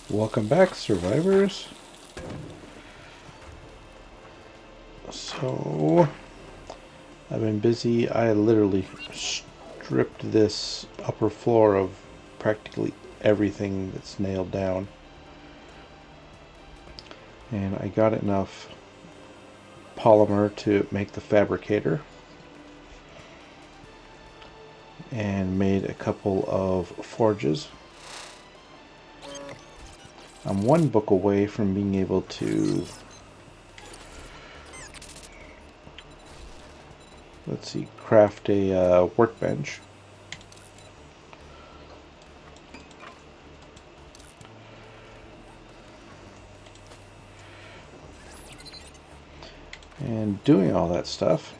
Welcome back, survivors. So, I've been busy. I literally stripped this upper floor of practically everything that's nailed down. And I got enough polymer to make the fabricator. And made a couple of forges. I'm one book away from being able to, let's see, craft a workbench. And doing all that stuff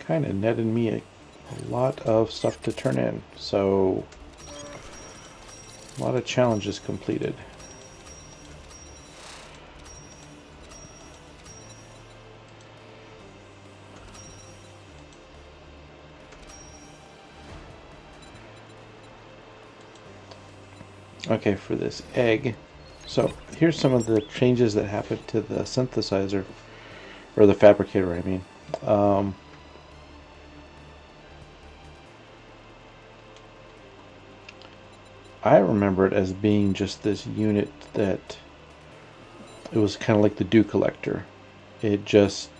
kind of netted me a lot of stuff to turn in. So, a lot of challenges completed. Okay, for this egg. So here's some of the changes that happened to the synthesizer, or the fabricator, I mean. I remember it as being just this unit that it was kind of like the dew collector. It just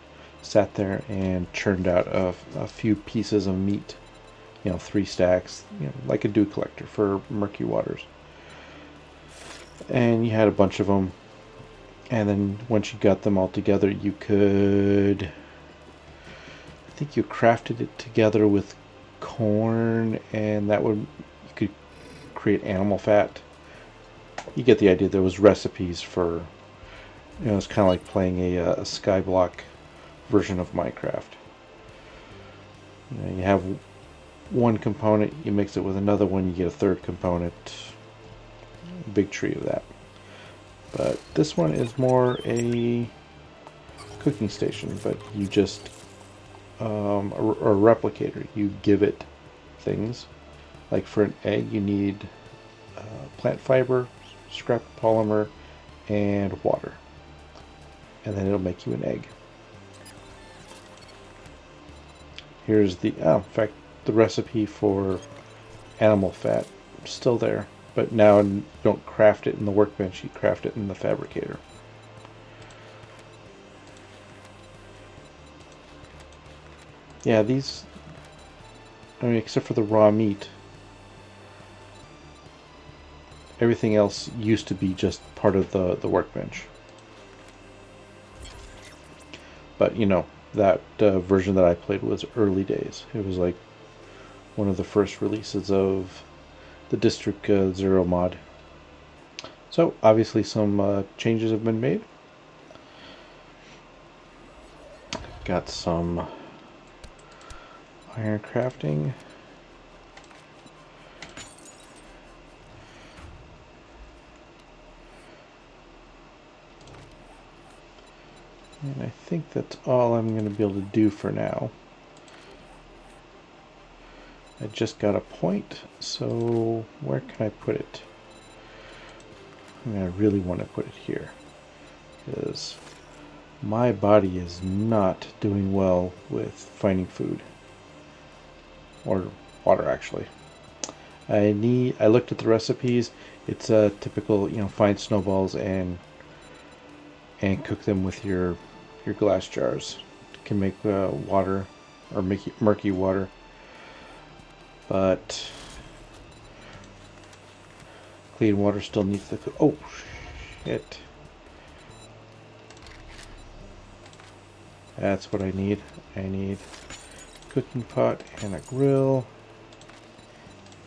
sat there and churned out a few pieces of meat, 3 stacks, like a dew collector for murky waters. And you had a bunch of them, and then once you got them all together, you could, I think you crafted it together with corn, and that would, you could create animal fat. You get the idea. There was recipes for, it's kind of like playing a Skyblock version of Minecraft. You have one component, you mix it with another one, you get a third component. Big tree of that. But this one is more a cooking station, but you just a replicator. You give it things. Like for an egg, you need plant fiber, scrap polymer, and water. And then it'll make you an egg. Here's the, in fact, the recipe for animal fat. Still there. But now you don't craft it in the workbench, you craft it in the fabricator. Yeah, these, I mean, except for the raw meat, everything else used to be just part of the workbench. But, that version that I played was early days. It was like one of the first releases of the District 0 mod. So obviously some changes have been made. Got some iron crafting. And I think that's all I'm going to be able to do for now. I just got a point, so where can I put it? I mean, I really want to put it here, because my body is not doing well with finding food. Or water, actually. I looked at the recipes. It's a typical, find snowballs and cook them with your glass jars. You can make water, or make murky water. But clean water still needs to cook. Oh, shit. That's what I need. I need a cooking pot and a grill.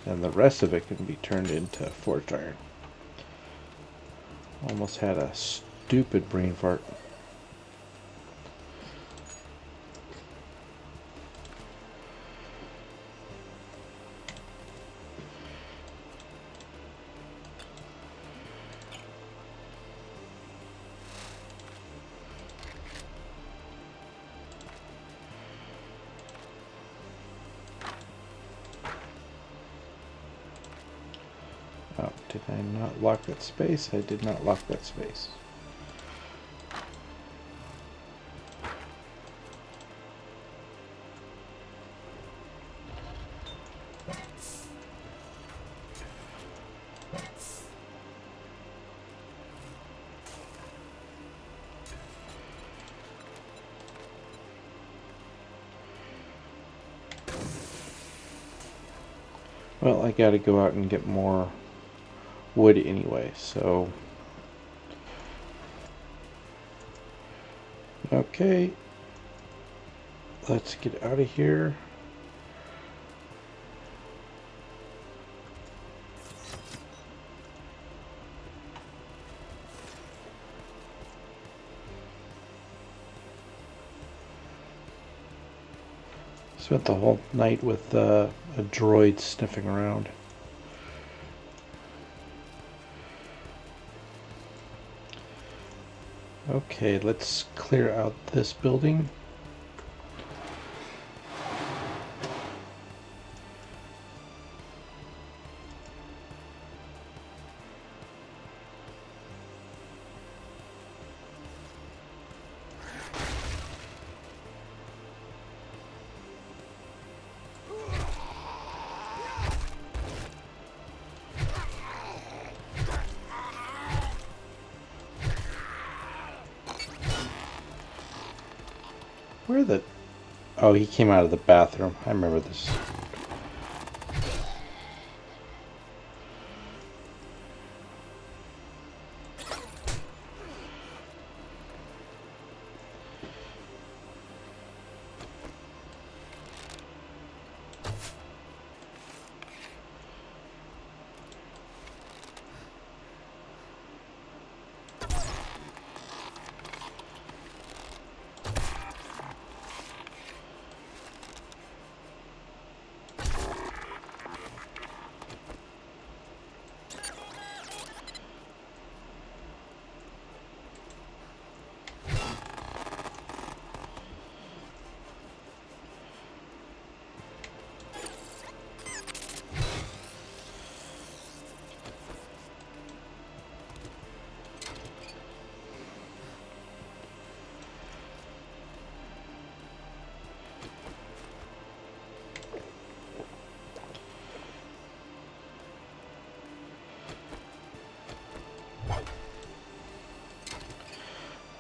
And the rest of it can be turned into forged iron. Almost had a stupid brain fart. Did I not lock that space? I did not lock that space. Well, I gotta go out and get more wood anyway, so... Okay. Let's get out of here. Spent the whole night with a droid sniffing around. Okay, let's clear out this building. Where the... Oh, he came out of the bathroom. I remember this.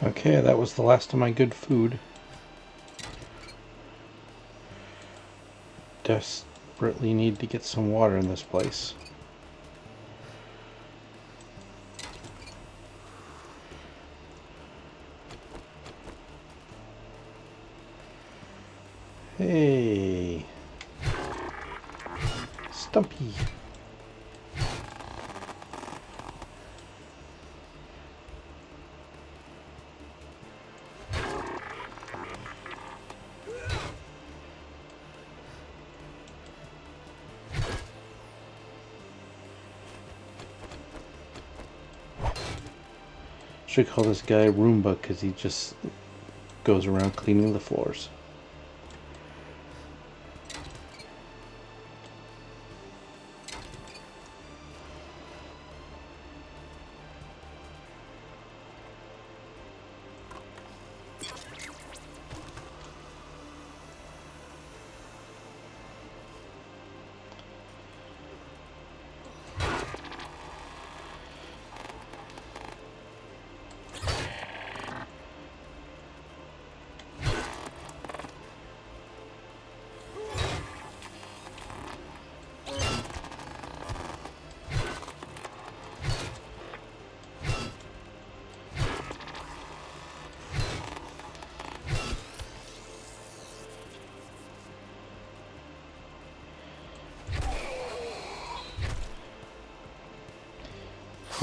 Okay, that was the last of my good food. Desperately need to get some water in this place. Hey, Stumpy. Should call this guy Roomba because he just goes around cleaning the floors.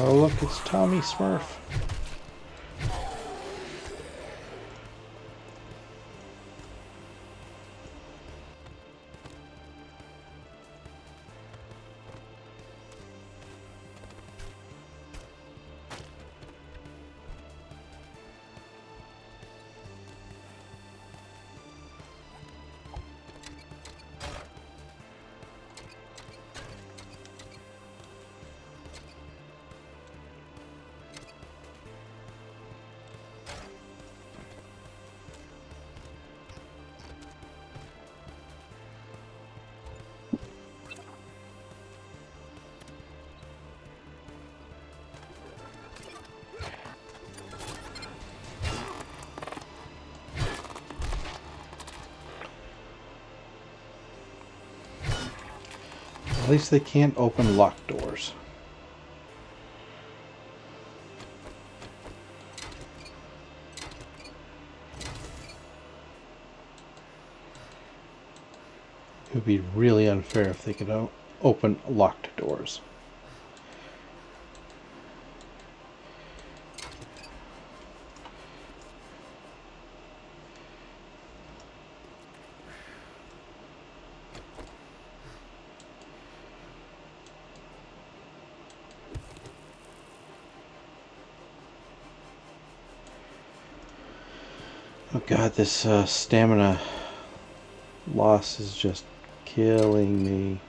Oh look, it's Tommy Smurf. At least they can't open locked doors. It would be really unfair if they could open locked doors. Oh god, this stamina loss is just killing me.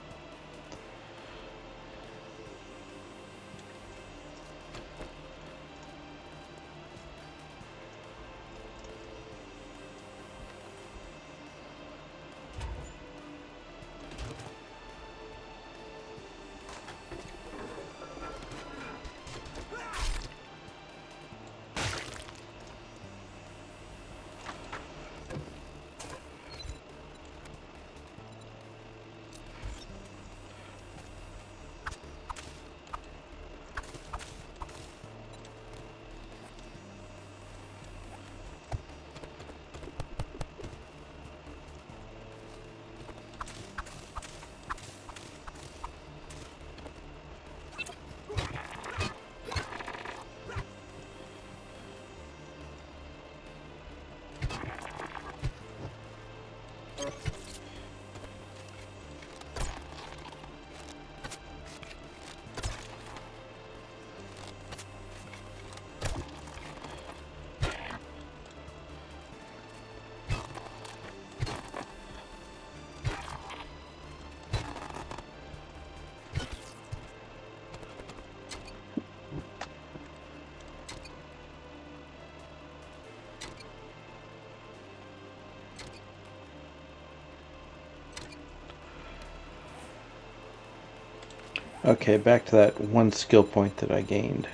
Okay, back to that one skill point that I gained.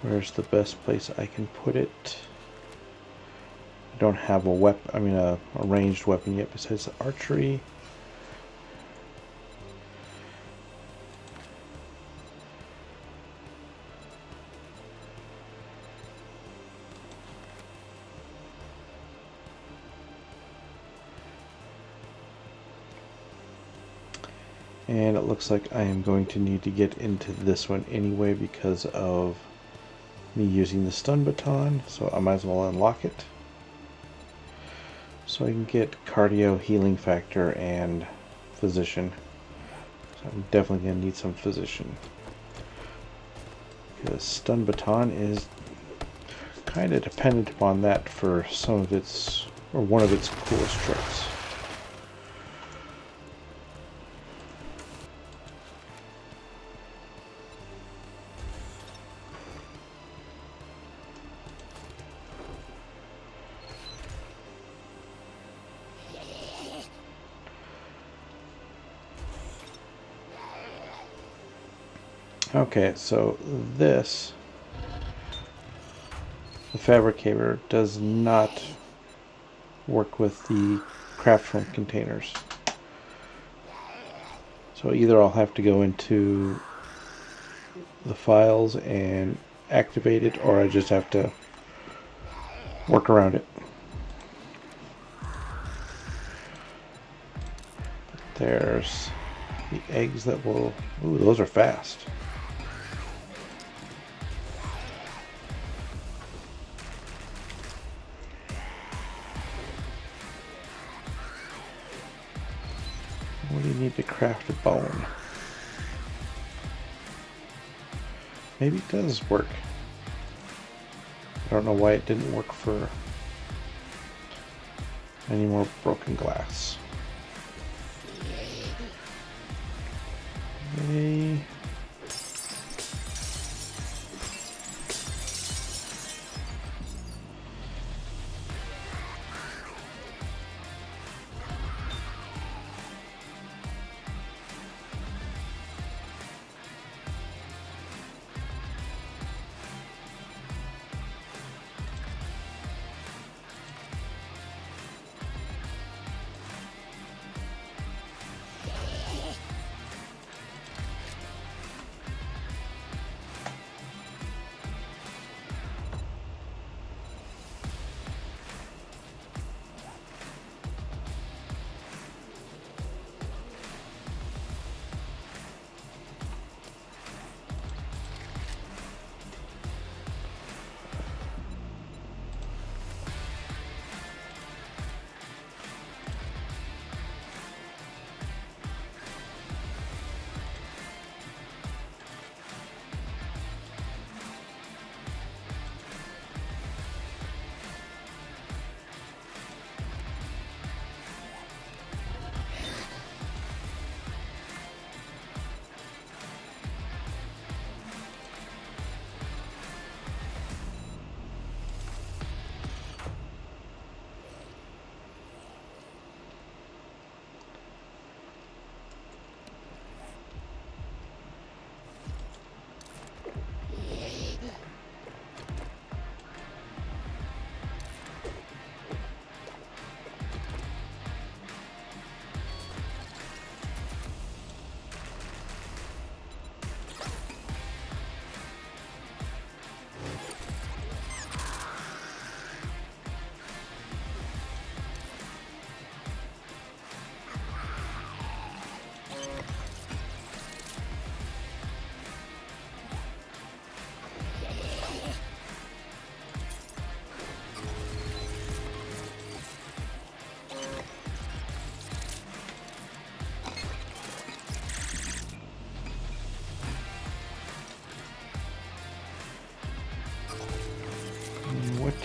Where's the best place I can put it? I don't have a weapon, a ranged weapon yet besides archery. And it looks like I am going to need to get into this one anyway because of me using the stun baton, so I might as well unlock it. So I can get cardio, healing factor, and physician. So I'm definitely going to need some physician. Because stun baton is kind of dependent upon that for some of its, or one of its coolest tricks. Okay, so this, the fabricator, does not work with the craft shrimp containers. So either I'll have to go into the files and activate it, or I just have to work around it. There's the eggs that will... Ooh, those are fast. What do you need to craft a bone? Maybe it does work. I don't know why it didn't work for any more broken glass. Okay.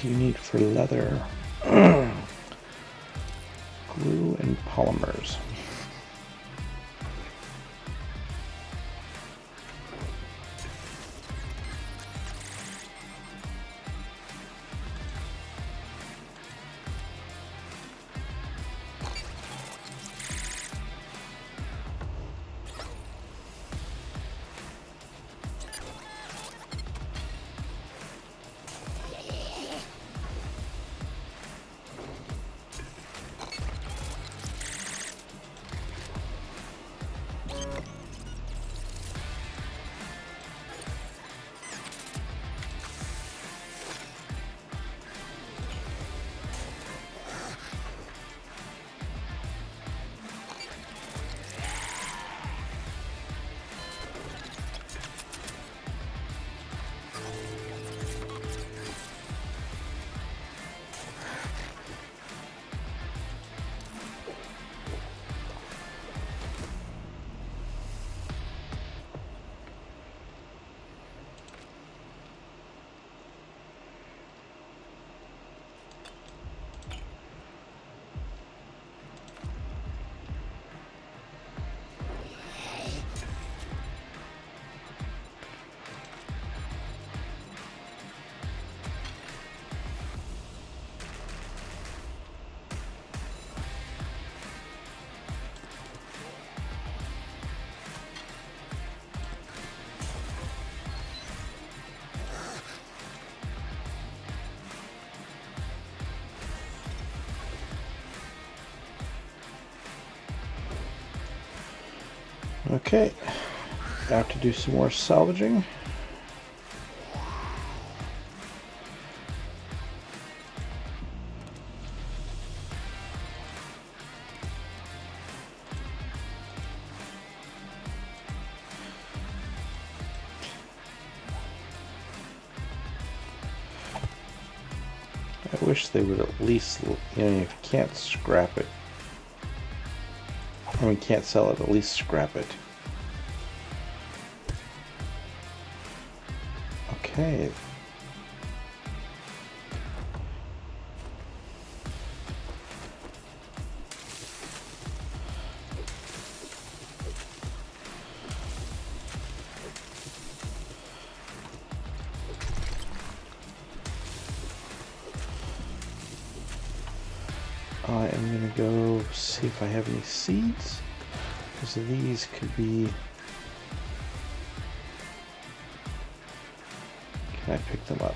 do you need for leather? Glue and polymers. Okay, have to do some more salvaging. I wish they would at least, you know, if you can't scrap it, I mean, can't sell it, at least scrap it. Okay. I am going to go see if I have any seeds, because these could be... Can I pick them up?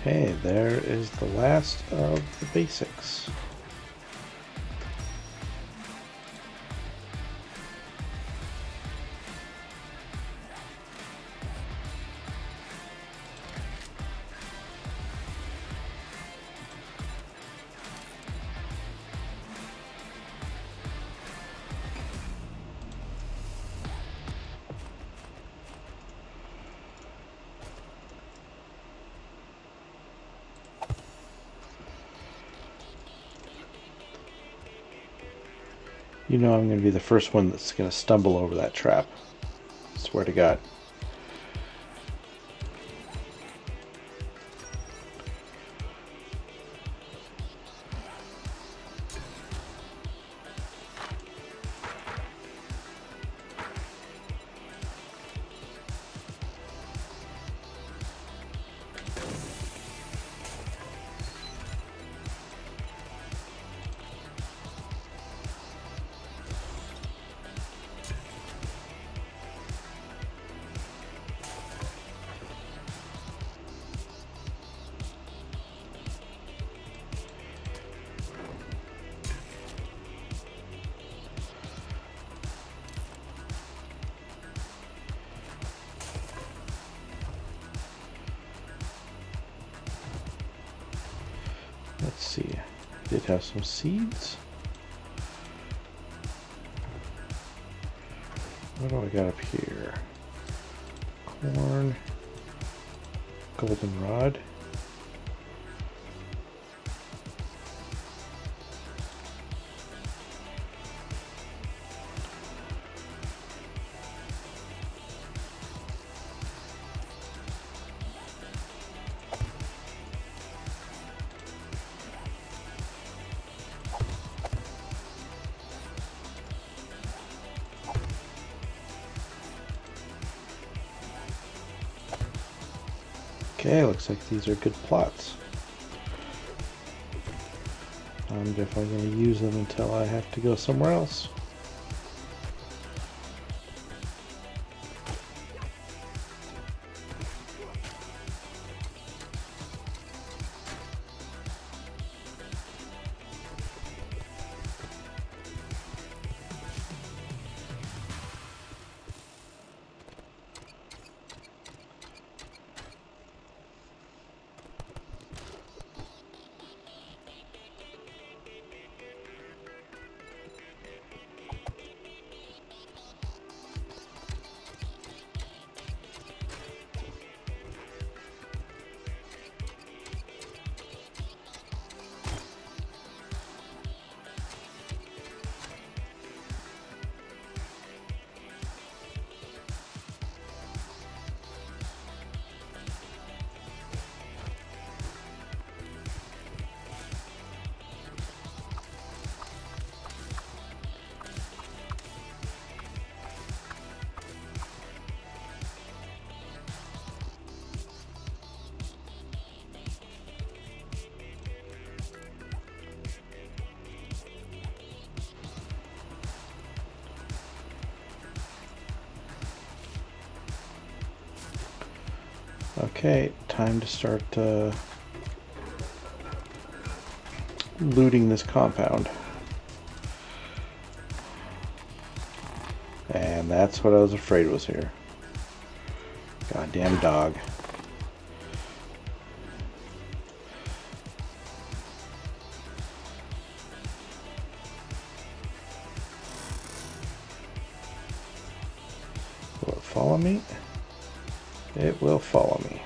Okay, there is the last of the basics. You know I'm going to be the first one that's going to stumble over that trap. Swear to God. Let's see. I did have some seeds. What do I got up here? Corn. Goldenrod. Okay, looks like these are good plots. I'm definitely going to use them until I have to go somewhere else. Okay, time to start looting this compound. And that's what I was afraid was here. Goddamn dog. Will it follow me? It will follow me.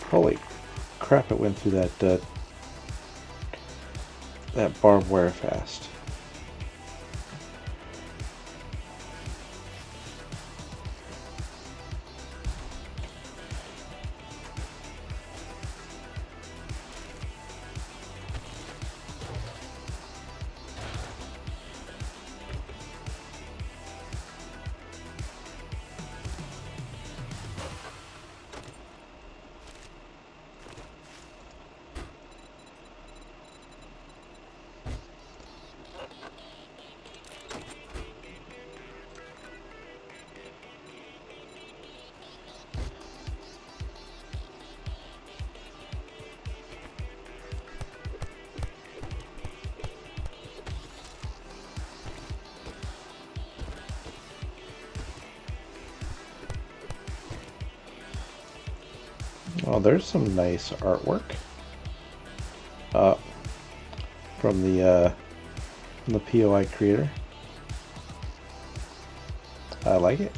Holy crap, it went through that barbed wire fast. Oh, there's some nice artwork from the POI creator. I like it.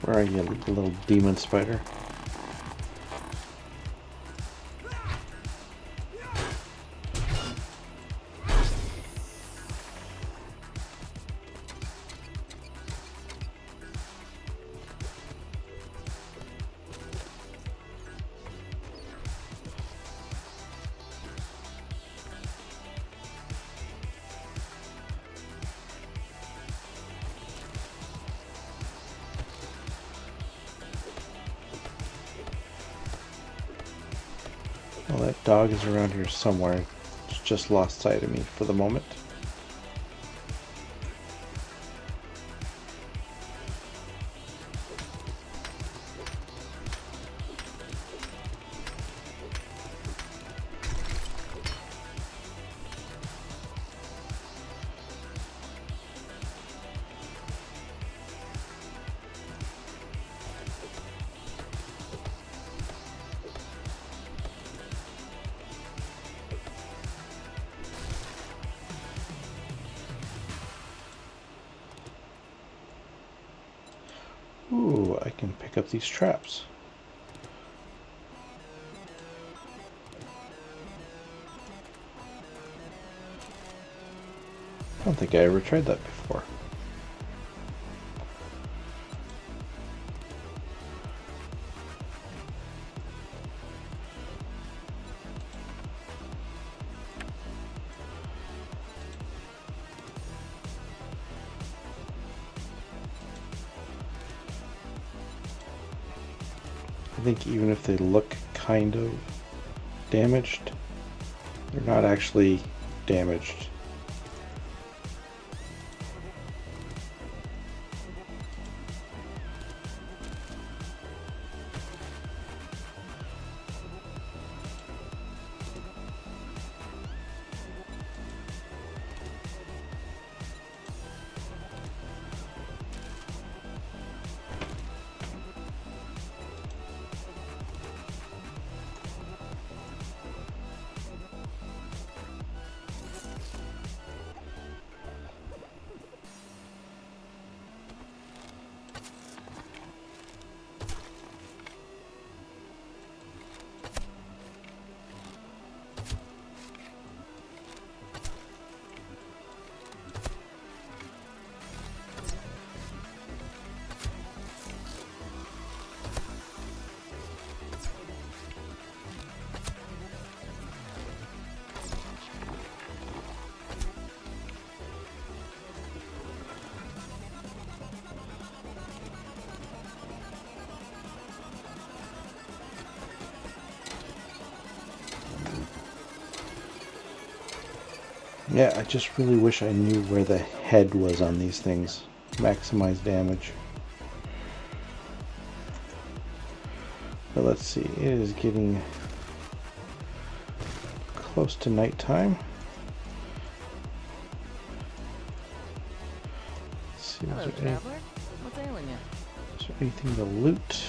Where are you, little demon spider? Well, that dog is around here somewhere. It's just lost sight of me for the moment. Ooh, I can pick up these traps. I don't think I ever tried that before. I think even if they look kind of damaged, they're not actually damaged. Yeah, I just really wish I knew where the head was on these things. Maximize damage. But let's see, it is getting close to nighttime. Let's see, Hello, traveler. What's ailing you? Is there anything to loot?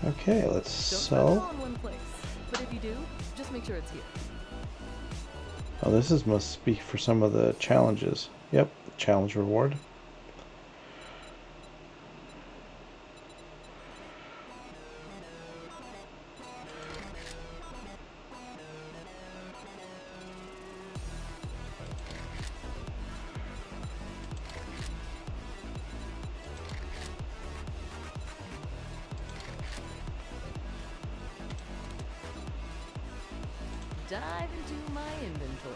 Okay, let's Don't sell. spend it all in one place, but if you do, just make sure it's here. Oh, this is must be for some of the challenges. Yep, challenge reward. dive into my inventory.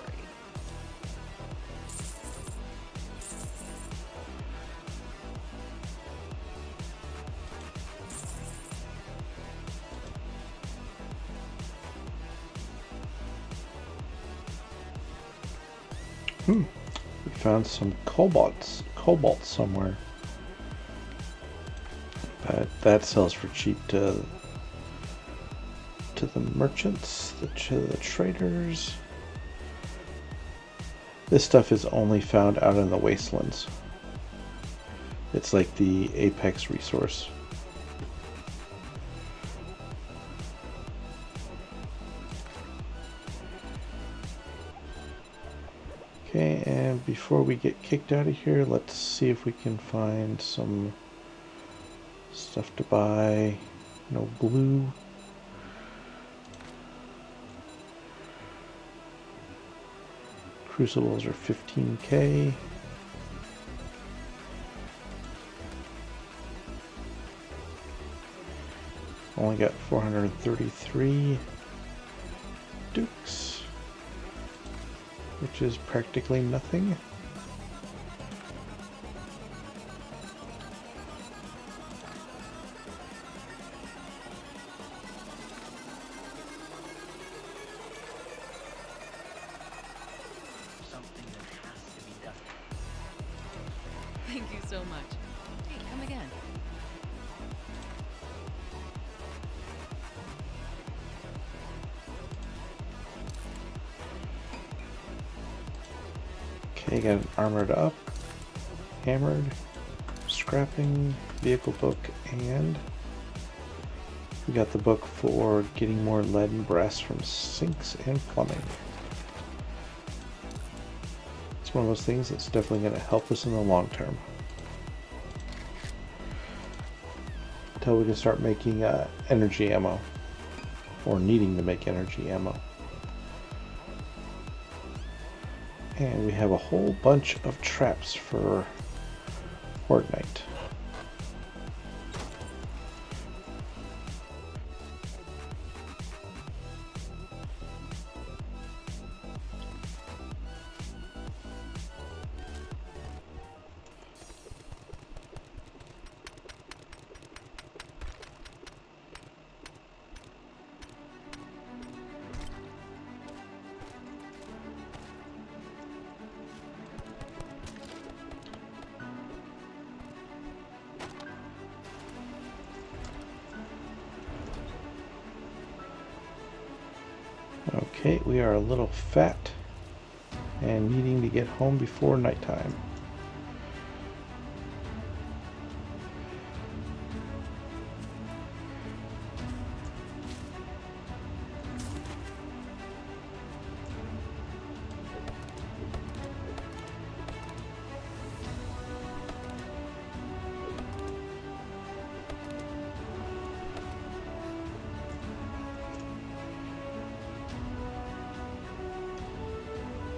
We found some cobalt somewhere. But that sells for cheap to the merchants, to the traders. This stuff is only found out in the wastelands. It's like the apex resource. Okay, and before we get kicked out of here, let's see if we can find some stuff to buy. No glue. Crucibles are 15k. Only got 433 dukes, which is practically nothing. Thank you so much. Hey, come again. Okay, got an armored up, hammered, scrapping, vehicle book, and we got the book for getting more lead and brass from sinks and plumbing. It's one of those things that's definitely going to help us in the long term. Until we can start making energy ammo, or needing to make energy ammo. And we have a whole bunch of traps for Horde Night. Okay, we are a little fat and needing to get home before nighttime.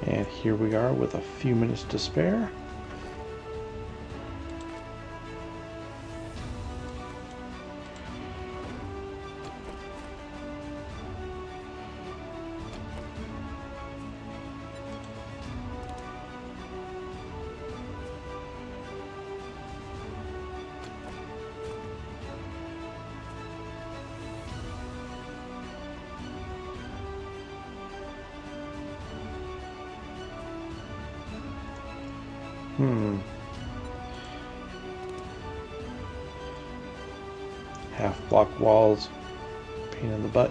And here we are with a few minutes to spare. Half block walls, pain in the butt.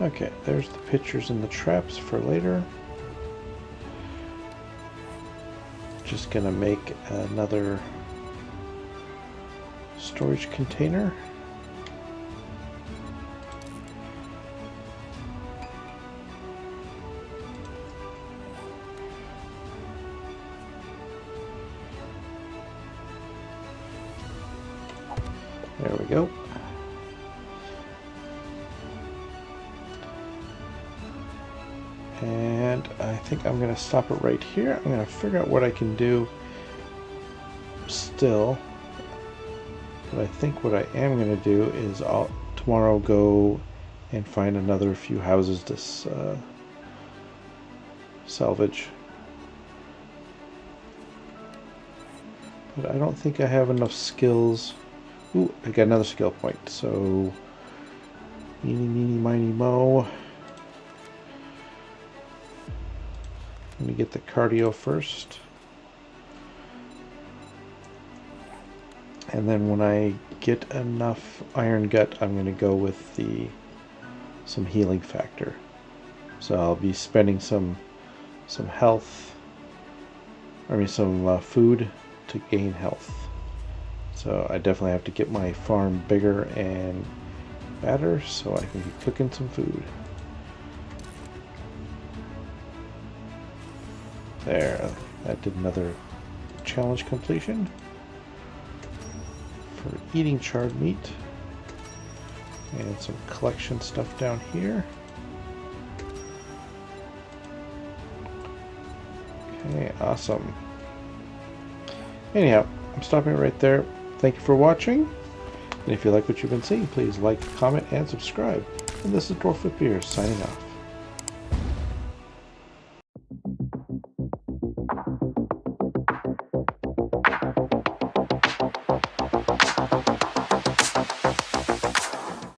Okay, there's the pictures and the traps for later. Just gonna make another storage container. There we go. And I think I'm going to stop it right here. I'm going to figure out what I can do still. But I think what I am going to do is I'll tomorrow go and find another few houses to salvage. But I don't think I have enough skills. Ooh, I got another skill point. So, meeny, meeny, miny, mo. Let me get the cardio first. And then when I get enough iron gut, I'm going to go with some healing factor. So I'll be spending some health, some food to gain health. So I definitely have to get my farm bigger and better so I can be cooking some food. There, that did another challenge completion for eating charred meat. And some collection stuff down here. Okay, awesome. Anyhow, I'm stopping it right there. Thank you for watching. And if you like what you've been seeing, please like, comment, and subscribe. And this is Dwarf with Beer signing off.